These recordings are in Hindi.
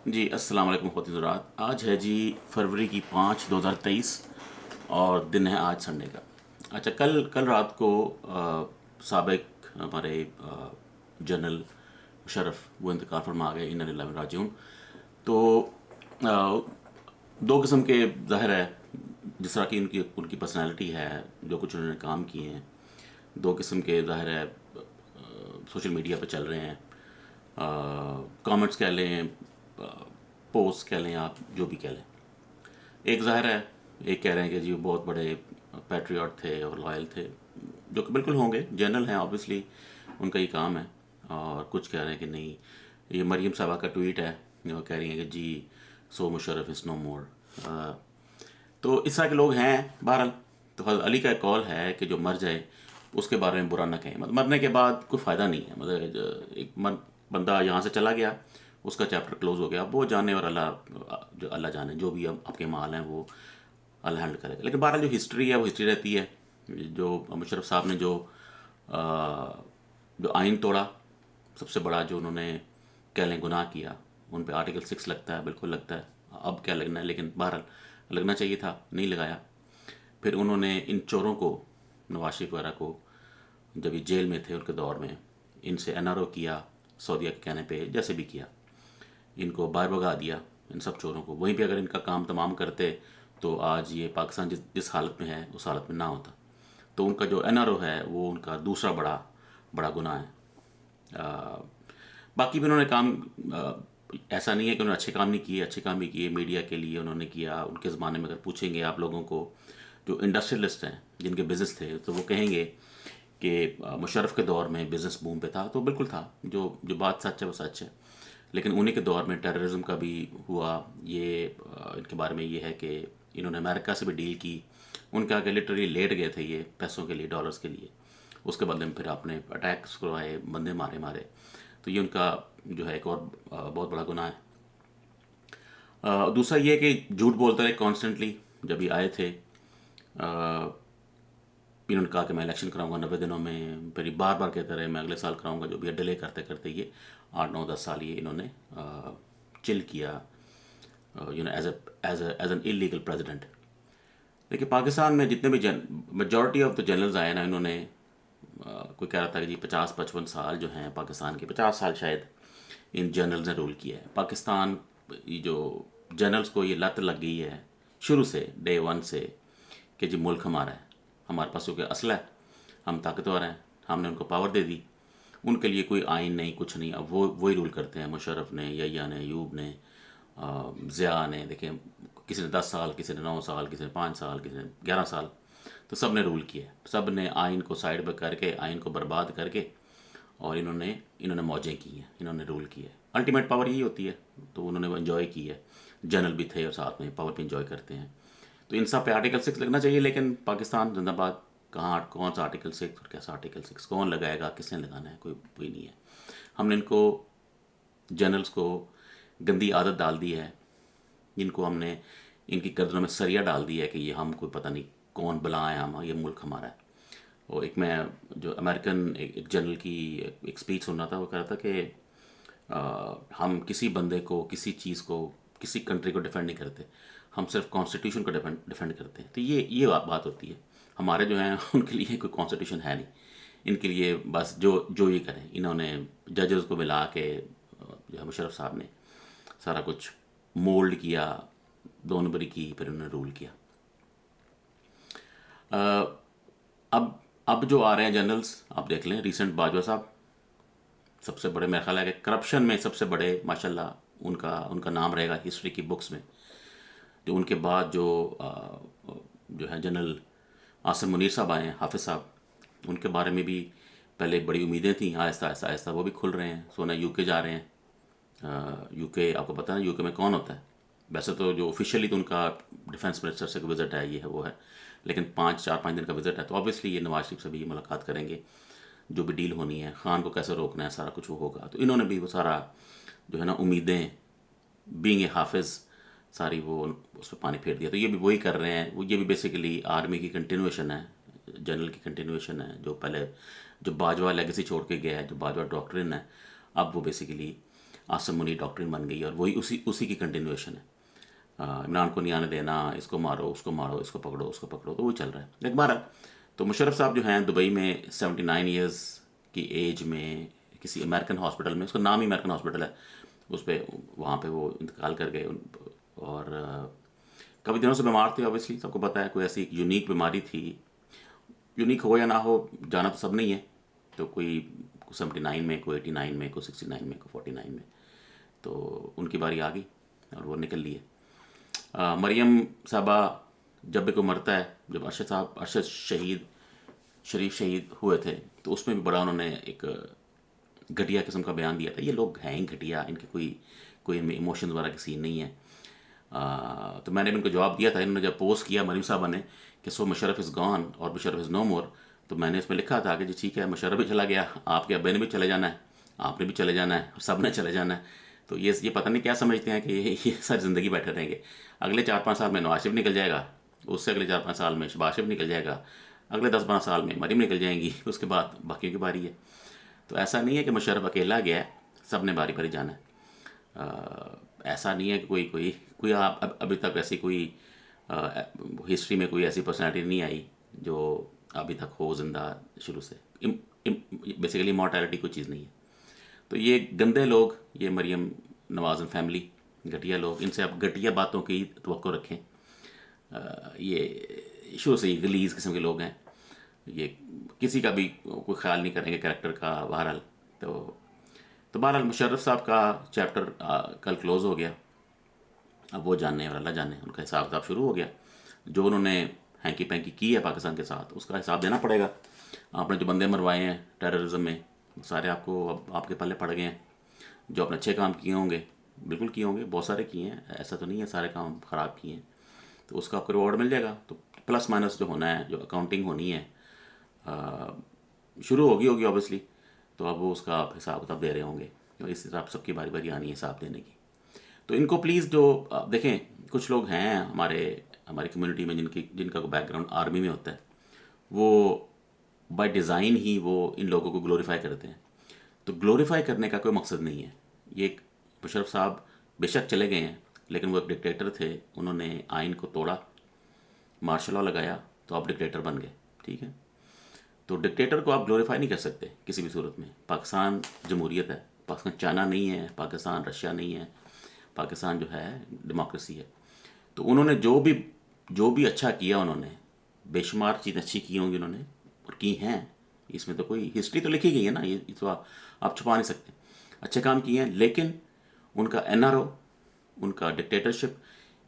जी अस्सलाम वालेकुम ख़ुवातीन हज़रात। आज है जी फरवरी की 5 2023 और दिन है आज संडे का। अच्छा, कल कल रात को साबिक हमारे जनरल मुशर्रफ वो इंतकाल फरमा गए, इन्ना लिल्लाहि व इन्ना राजिऊन। तो दो किस्म के ज़ाहिर है, जिस तरह की उनकी उनकी पर्सनैलिटी है, जो कुछ उन्होंने काम किए हैं, दो किस्म के ज़ाहिर है सोशल मीडिया पे चल रहे हैं। कमेंट्स कह लें, पोस्ट कह लें, आप जो भी कह लें। एक ज़ाहिर है, एक कह रहे हैं कि जी वो बहुत बड़े पैट्रियट थे और लॉयल थे, जो कि बिल्कुल होंगे, जनरल हैं ऑब्वियसली, उनका ही काम है। और कुछ कह रहे हैं कि नहीं, ये मरीम साहबा का ट्वीट है, वो कह रही हैं कि जी सो मुशर्रफ इज़ नो मोर। तो इस तरह के लोग हैं बहरहाल। तो हज़रत अली का एक कॉल है कि जो मर जाए उसके बारे में बुरा ना कहें, मतलब मरने के बाद कोई फ़ायदा नहीं है। मतलब एक बंदा यहाँ से चला गया, उसका चैप्टर क्लोज हो गया, अब वो जाने और अल्लाह, जो अल्लाह जाने, जो भी आपके माल हैं वो अल्लाह हैंडल करेगा। लेकिन बहरहाल जो हिस्ट्री है वो हिस्ट्री रहती है। जो मुशर्रफ साहब ने जो आइन तोड़ा, सबसे बड़ा जो उन्होंने कह लें गुनाह किया, उन पे आर्टिकल 6 लगता है, बिल्कुल लगता है। अब क्या लगना है, लेकिन बहरहाल लगना चाहिए था, नहीं लगाया। फिर उन्होंने इन चोरों को, नवाज शरीफ वगैरह को, जब ये जेल में थे उनके दौर में, इनसे एनआरओ किया, सऊदीया के कहने पे जैसे भी किया, इनको बाहर भगा दिया, इन सब चोरों को। वहीं पे अगर इनका काम तमाम करते तो आज ये पाकिस्तान जिस हालत में है उस हालत में ना होता। तो उनका जो एनआरओ है वो उनका दूसरा बड़ा बड़ा गुनाह है। आ, बाकी भी उन्होंने काम, ऐसा नहीं है कि उन्होंने अच्छे काम नहीं किए, अच्छे काम भी किए, मीडिया के लिए उन्होंने किया। उनके ज़माने में अगर पूछेंगे आप लोगों को, जो इंडस्ट्रियलिस्ट हैं जिनके बिज़नेस थे, तो वो कहेंगे कि मुशर्रफ के दौर में बिज़नेस बूम पे था। तो बिल्कुल था, जो जो बात सच है वो सच है। लेकिन उन्हीं के दौर में टेररिज्म का भी हुआ। ये इनके बारे में ये है कि इन्होंने अमेरिका से भी डील की, उनके आगे लिटरली लेट गए थे ये पैसों के लिए, डॉलर्स के लिए। उसके बदले में फिर आपने अटैक्स करवाए, बंदे मारे मारे। तो ये उनका जो है एक और बहुत बड़ा गुनाह है। दूसरा ये है कि झूठ बोलते रहे कॉन्स्टेंटली। जब ये आए थे, इन्होंने कहा कि मैं इलेक्शन कराऊंगा 90 दिनों में, फिर बार बार कहते रहे मैं अगले साल कराऊंगा। जो भी डिले करते करते ये 8 9 10 साल ये इन्होंने चिल किया, एज एन इलीगल प्रेसिडेंट। देखिए, पाकिस्तान में जितने भी मेजॉरिटी ऑफ द जनरल्स आए ना, इन्होंने कोई कह रहा था कि जी 50 55 साल जो हैं पाकिस्तान के, 50 साल शायद इन जनरल्स ने रूल किया है पाकिस्तान। ये जो जनरल्स को ये लत लग गई है शुरू से, डे वन से, कि जी मुल्क हमारा है, हमारे पास क्योंकि असला है, हम ताकतवर हैं, हमने उनको पावर दे दी। उनके लिए कोई आइन नहीं, कुछ नहीं। अब वो वही रूल करते हैं। मुशर्रफ ने, यहिया ने, अयूब ने, ज़िया ने, देखें, किसी ने 10 साल, किसी ने 9 साल, किसी ने 5 साल, किसी ने 11 साल। तो सब ने रूल किया, सब ने आइन को साइड पर करके, आइन को बर्बाद करके, और इन्होंने इन्होंने मौजें की हैं, इन्होंने रूल किया है। अल्टीमेट पावर यही होती है। तो उन्होंने वो इन्जॉय की है, जनरल भी थे और साथ में पावर भी इन्जॉय करते हैं। तो इन सब पे आर्टिकल 6 लगना चाहिए। लेकिन पाकिस्तान जिंदाबाद, कहाँ कौन सा आर्टिकल 6 और कैसा आर्टिकल 6 कौन लगाएगा, किसने लगाना है, कोई नहीं है। हमने इनको, जनरल्स को, गंदी आदत डाल दी है। इनको हमने, इनकी गर्दनों में सरिया डाल दिया है कि ये हम कोई पता नहीं कौन बुलाएं, हम, ये मुल्क हमारा है। और एक मैं जो अमेरिकन एक जनरल की एक स्पीच सुन रहा था, वो कह रहा था कि हम किसी बंदे को, किसी चीज़ को, किसी कंट्री को डिफेंड नहीं करते, हम सिर्फ कॉन्स्टिट्यूशन को डिफेंड करते हैं। तो ये बात होती है। हमारे जो हैं उनके लिए कोई कॉन्स्टिट्यूशन है नहीं। इनके लिए बस जो जो ये करें, इन्होंने जजेस को मिला के, जो है मुशर्रफ साहब ने सारा कुछ मोल्ड किया, 2 नंबरी की, फिर उन्होंने रूल किया। अब जो आ रहे हैं जनरल्स, आप देख लें, रिसेंट बाजवा साहब, सबसे बड़े, मेरा ख्याल है कि करप्शन में सबसे बड़े माशाल्लाह उनका उनका नाम रहेगा हिस्ट्री की बुक्स में। जो उनके बाद जो है जनरल आसिम मुनीर साहब आए हैं, हाफिज़ साहब, उनके बारे में भी पहले बड़ी उम्मीदें थी। आहिस्ता आहिस्ता आहिस्ता वो भी खुल रहे हैं। सोना यूके जा रहे हैं। यूके, आपको पता है यूके में कौन होता है? वैसे तो जो ऑफिशियली तो उनका डिफेंस मिनिस्टर से विज़िट है, ये है वो है, लेकिन 4 5 दिन का विज़िट है। तो ऑब्वियसली ये नवाज शरीफ से भी मुलाकात करेंगे, जो भी डील होनी है, खान को कैसे रोकना है, सारा कुछ वो होगा। तो इन्होंने भी वो सारा जो है ना, उम्मीदें, बीइंग ए हाफिज़, सारी वो उस पर पानी फेर दिया। तो ये भी वही कर रहे हैं। वो ये भी बेसिकली आर्मी की कंटिन्यूएशन है, जनरल की कंटिन्यूएशन है। जो पहले जो बाजवा लेगेसी छोड़ के गया है, जो बाजवा डॉक्ट्रिन है, अब वो बेसिकली आसिम मुनीर डॉक्ट्रिन बन गई और वही उसी उसी की कंटिन्यूएशन है। इमरान को नहीं आने देना, इसको मारो, उसको मारो, इसको पकड़ो, उसको पकड़ो, तो वो चल रहा है। लेकिन बहरहाल तो मुशर्रफ साहब जो हैं दुबई में 79 ईयर्स की एज में किसी अमेरिकन हॉस्पिटल में, उसका नाम ही अमेरिकन हॉस्पिटल है, उस पर वहाँ पे वो इंतकाल कर गए। और काफ़ी दिनों से बीमार थे, ऑब्वियसली सबको पता है, कोई ऐसी यूनिक बीमारी थी। यूनिक हो या ना हो, जाना तो सब नहीं है। तो कोई 79 में, कोई 89 में, कोई 69 में, कोई 49 में, तो उनकी बारी आ गई और वो निकल लिए। मरियम साहबा जब भी कोई मरता है, जब अरशद शरीफ शहीद हुए थे, तो उसमें भी बड़ा उन्होंने एक घटिया किस्म का बयान दिया था। ये लोग हैं ही घटिया, इनके कोई कोई इनमें इमोशंस वगैरह की सीन नहीं है। तो मैंने भी इनको जवाब दिया था। इन्होंने जब पोस्ट किया मरीम साहबा ने कि सो मुशर्रफ इज़ गॉन और मुशर्रफ इज़ नो मोर, तो मैंने इसमें लिखा था कि जी ठीक है, मुशर्रफ भी चला गया, आपके अब्बे ने भी चले जाना है, आपने भी चले जाना है, सब ने चले जाना है। तो ये पता नहीं क्या समझते हैं कि ये सारी ज़िंदगी बैठे रहेंगे। अगले 4-5 साल में नवाज शरीफ निकल जाएगा, उससे अगले 4-5 साल में शहबाज शरीफ निकल जाएगा, अगले 10-12 साल में मरीम निकल जाएंगी, उसके बाद बाकी की बारी है। तो ऐसा नहीं है कि मुशर्रफ अकेला गया है, सब ने बारी बारी जाना है। ऐसा नहीं है कि कोई आप अभी तक ऐसी कोई हिस्ट्री में कोई ऐसी पर्सनैलिटी नहीं आई जो अभी तक हो ज़िंदा शुरू से। बेसिकली मॉर्टैलिटी कोई चीज़ नहीं है। तो ये गंदे लोग, ये मरियम नवाज़ एंड फैमिली, घटिया लोग, इनसे आप घटिया बातों की तवक्को रखें। ये शुरू से ही गलीज़ किस्म के लोग हैं। ये किसी का भी कोई ख्याल नहीं करेंगे कैरेक्टर का। बहरहाल तो बहरहाल मुशर्रफ साहब का चैप्टर कल क्लोज़ हो गया। अब वो जाने और अल्लाह जाने, उनका हिसाब किताब शुरू हो गया। जो उन्होंने हैंकी पैंकी की है पाकिस्तान के साथ, उसका हिसाब देना पड़ेगा। आपने जो बंदे मरवाए हैं टेररिज्म में, सारे आपको अब आपके पल्ले पड़ गए हैं। जो अपने अच्छे काम किए होंगे, बिल्कुल किए होंगे, बहुत सारे किए हैं, ऐसा तो नहीं है सारे काम ख़राब किए हैं, तो उसका आपको रिवॉर्ड मिल जाएगा। तो प्लस माइनस जो होना है, जो अकाउंटिंग होनी है, शुरू होगी ऑब्वियसली। तो अब वो उसका आप हिसाब किताब दे रहे होंगे, तो इस हिसाब सबकी बारी बारी आनी है हिसाब देने की। तो इनको प्लीज़ जो देखें, कुछ लोग हैं हमारी कम्युनिटी में जिनका बैकग्राउंड आर्मी में होता है, वो बाय डिज़ाइन ही वो इन लोगों को ग्लोरीफाई करते हैं। तो ग्लोरीफाई करने का कोई मकसद नहीं है। ये मुशर्रफ साहब बेशक चले गए हैं, लेकिन वो एक डिक्टेटर थे। उन्होंने आइन को तोड़ा, मार्शल लॉ लगाया, तो आप डिक्टेटर बन गए, ठीक है। तो डिक्टेटर को आप ग्लोरीफाई नहीं कर सकते किसी भी सूरत में। पाकिस्तान जमहूरियत है, पाकिस्तान चाइना नहीं है, पाकिस्तान रशिया नहीं है, पाकिस्तान जो है डेमोक्रेसी है। तो उन्होंने जो भी अच्छा किया, उन्होंने बेशुमार चीज़ें अच्छी की होंगी उन्होंने, और की हैं। इसमें तो कोई हिस्ट्री तो लिखी गई है ना, ये तो आप छुपा नहीं सकते। अच्छे काम किए हैं, लेकिन उनका एनआरओ, उनका डिक्टेटरशिप,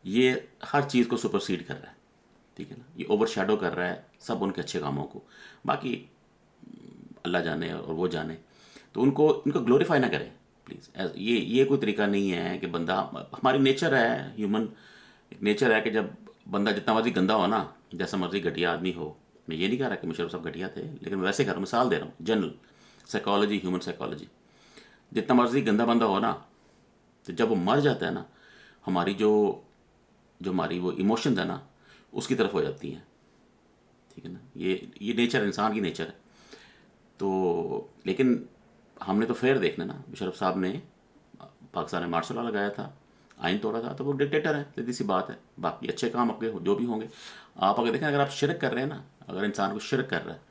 ये हर चीज़ को सुपरसीड कर रहा है, ठीक है ना। ये ओवर शैडो कर रहा है सब उनके अच्छे कामों को। बाकी अल्लाह जाने और वो जाने। तो इनको ग्लोरीफाई ना करें प्लीज़। ये कोई तरीका नहीं है कि बंदा, हमारी नेचर है, ह्यूमन एक नेचर है कि जब बंदा जितना मर्जी गंदा हो ना, जैसा मर्जी घटिया आदमी हो, मैं ये नहीं कह रहा कि मुशर्रफ साहब घटिया थे, लेकिन वैसे कर मिसाल दे रहा हूँ, जनरल साइकोलॉजी, ह्यूमन साइकोलॉजी, जितना मर्जी गंदा बंदा हो ना, तो जब वो मर जाता है ना, हमारी जो हमारी वो इमोशंस है ना, उसकी तरफ हो जाती हैं, ठीक है ना। ये नेचर, इंसान की नेचर है। तो लेकिन हमने तो फेयर देखना ना। मुशर्रफ साहब ने पाकिस्तान में मार्शल लॉ लगाया था, आइन तोड़ा था, तो वो डिक्टेटर है, सीधी सी बात है। बाकी अच्छे काम आपके जो भी होंगे, आप अगर देखें, अगर आप शिरक कर रहे हैं ना, अगर इंसान को शिरक कर रहा है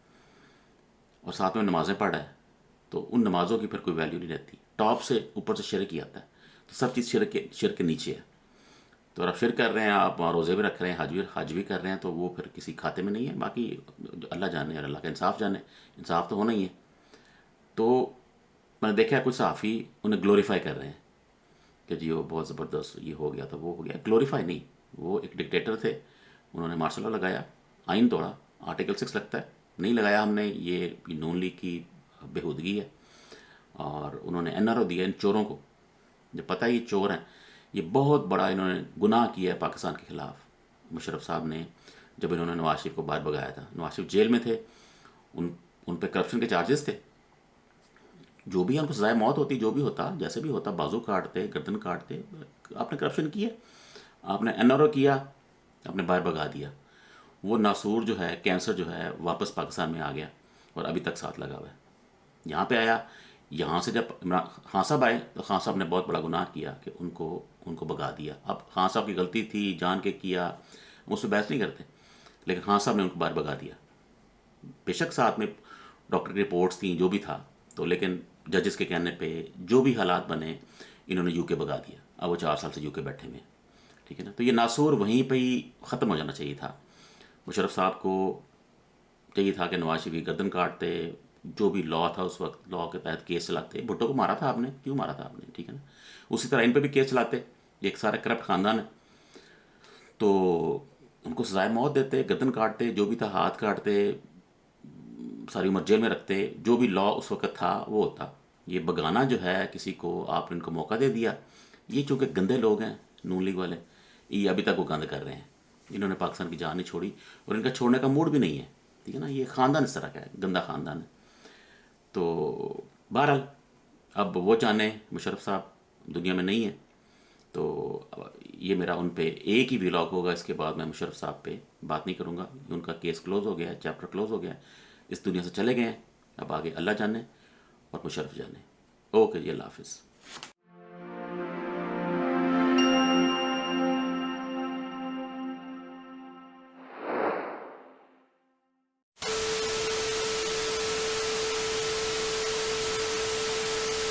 और साथ में नमाज़ें पढ़ रहा है, तो उन नमाज़ों की फिर कोई वैल्यू नहीं रहती। टॉप से ऊपर से शिरक ही आता है, तो सब चीज़ शिरक के नीचे है। तो अगर आप शिरक कर रहे हैं, आप रोज़े भी रख रहे हैं, हज भी कर रहे हैं, तो वो फिर किसी खाते में नहीं है। बाकी अल्लाह जाने और अल्लाह का इंसाफ जाने, इंसाफ तो होना ही है। तो मैंने देखा कुछ सहाफ़ी उन्हें ग्लोरीफाई कर रहे हैं कि जी वो बहुत ज़बरदस्त ये हो गया, तो वो हो गया। ग्लोरीफाई नहीं, वो एक डिक्टेटर थे, उन्होंने मार्शल लॉ लगाया, आइन तोड़ा, आर्टिकल 6 लगता है, नहीं लगाया हमने, ये नून लीग की बेहूदगी है। और उन्होंने एनआरओ दिया इन चोरों को, जब पता है ये चोर हैं, ये बहुत बड़ा इन्होंने गुनाह किया है पाकिस्तान के ख़िलाफ़। मुशर्रफ साहब ने जब इन्होंने नवाज शरीफ को बाहर भगाया था, नवाज शरीफ जेल में थे, उन पर करप्शन के चार्जेस थे, जो भी उनको सजाए मौत होती, जो भी होता, जैसे भी होता, बाजू काटते, गर्दन काटते, आपने करप्शन किया, आपने एनआरओ किया, आपने बाहर भगा दिया। वो नासूर जो है, कैंसर जो है, वापस पाकिस्तान में आ गया और अभी तक साथ लगा हुआ है। यहाँ पे आया, यहाँ से जब इमरान खान साहब आए तो खान साहब ने बहुत बड़ा गुनाह किया कि उनको उनको भगा दिया। अब खान साहब की गलती थी, जान के किया, हम उस पर बहस नहीं करते, लेकिन खान साहब ने उनको बाहर भगा दिया। बेशक साथ में डॉक्टर की रिपोर्ट्स थी, जो भी था, तो लेकिन जजेस के कहने पे जो भी हालात बने, इन्होंने यूके भगा दिया। अब वो 4 साल से यूके बैठे हुए हैं, ठीक है ना। तो ये नासूर वहीं पे ही ख़त्म हो जाना चाहिए था। मुशर्रफ साहब को चाहिए था कि नवाज शरीफ की गर्दन काटते, जो भी लॉ था उस वक्त, लॉ के तहत केस चलाते। भुट्टो को मारा था आपने, क्यों मारा था आपने, ठीक है ना। उसी तरह इन पे भी केस चलाते, एक सारा करप्ट खानदान है, तो उनको सजाए मौत देते, गर्दन काटते, जो भी था हाथ काटते, सारी उम्र जेल में रखते। जो भी लॉ उस वक्त था वो होता। ये बगाना जो है किसी को, आपने इनको मौका दे दिया। ये चूँकि गंदे लोग हैं नून लीग वाले, ये अभी तक वो गंद कर रहे हैं। इन्होंने पाकिस्तान की जान नहीं छोड़ी और इनका छोड़ने का मूड भी नहीं है, ठीक है ना। ये ख़ानदान इस तरह का है, गंदा ख़ानदान है। तो बहरहाल अब वो जाने, मुशर्रफ साहब दुनिया में नहीं है, तो अब ये मेरा उन पे एक ही व्लॉग होगा। इसके बाद मैं मुशर्रफ साहब पे बात नहीं करूँगा। उनका केस क्लोज़ हो गया है, चैप्टर क्लोज़ हो गया है, इस दुनिया से चले गए हैं। अब आगे अल्लाह जाने और मुशर्रफ जाने। ओके जी, अल्लाह हाफिज़।